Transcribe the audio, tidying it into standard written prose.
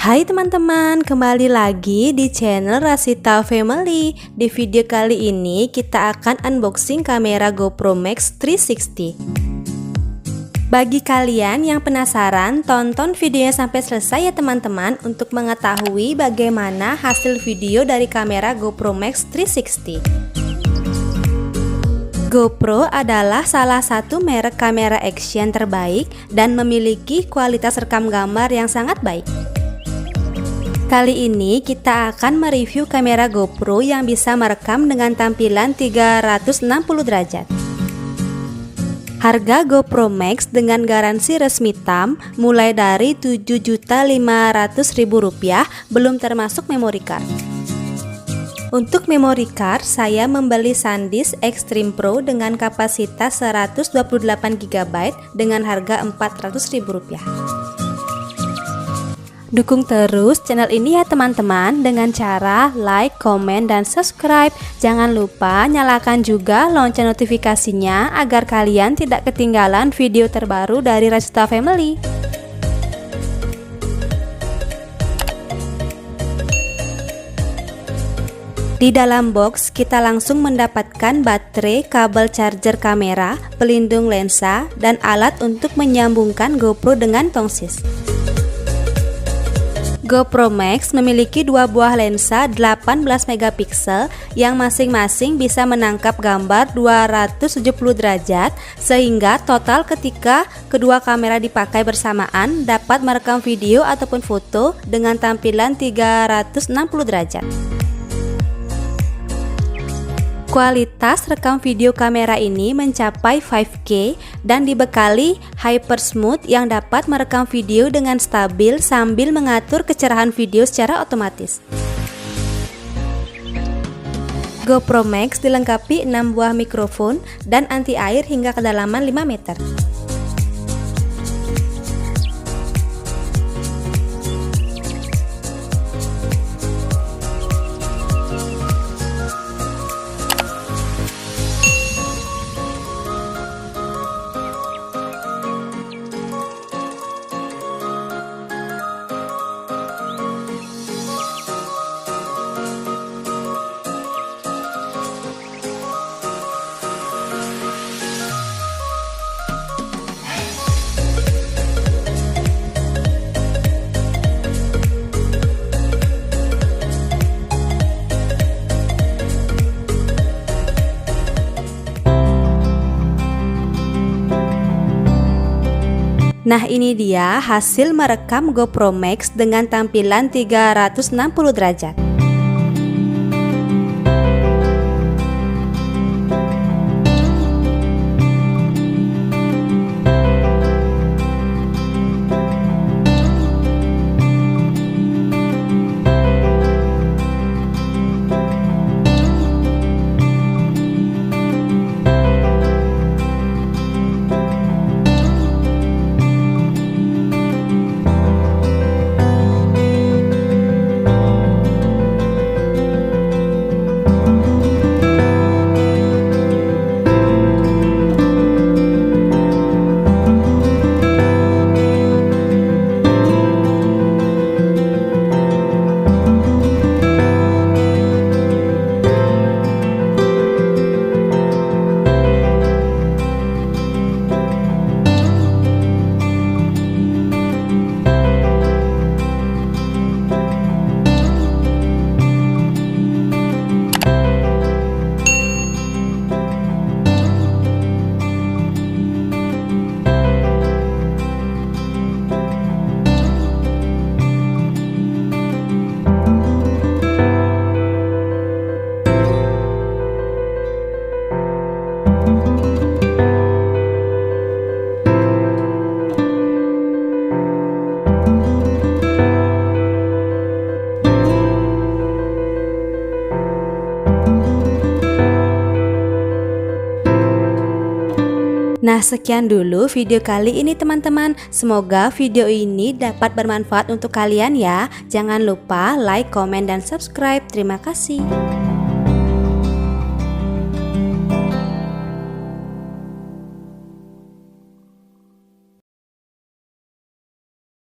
Hai teman-teman, kembali lagi di channel Rasita Family. Di video kali ini kita akan unboxing kamera GoPro Max 360. Bagi kalian yang penasaran, tonton videonya sampai selesai ya teman-teman untuk mengetahui bagaimana hasil video dari kamera GoPro Max 360. GoPro adalah salah satu merek kamera action terbaik dan memiliki kualitas rekam gambar yang sangat baik. Kali ini kita akan mereview kamera GoPro yang bisa merekam dengan tampilan 360 derajat. Harga GoPro Max dengan garansi resmi TAM mulai dari Rp7.500.000, belum termasuk memory card. Untuk memory card, saya membeli SanDisk Extreme Pro dengan kapasitas 128GB dengan harga Rp400.000. Dukung terus channel ini ya teman-teman dengan cara like, komen, dan subscribe. Jangan lupa nyalakan juga lonceng notifikasinya agar kalian tidak ketinggalan video terbaru dari Rasita Family. Di dalam box kita langsung mendapatkan baterai, kabel charger kamera, pelindung lensa, dan alat untuk menyambungkan GoPro dengan tongsis. GoPro Max memiliki dua buah lensa 18 megapiksel yang masing-masing bisa menangkap gambar 270 derajat, sehingga total ketika kedua kamera dipakai bersamaan dapat merekam video ataupun foto dengan tampilan 360 derajat. Kualitas rekam video kamera ini mencapai 5K dan dibekali Hyper Smooth yang dapat merekam video dengan stabil sambil mengatur kecerahan video secara otomatis. GoPro Max dilengkapi 6 buah mikrofon dan anti air hingga kedalaman 5 meter. Nah, ini dia hasil merekam GoPro Max dengan tampilan 360 derajat. Nah, sekian dulu video kali ini teman-teman. Semoga video ini dapat bermanfaat untuk kalian ya. Jangan lupa like, komen, dan subscribe. Terima kasih.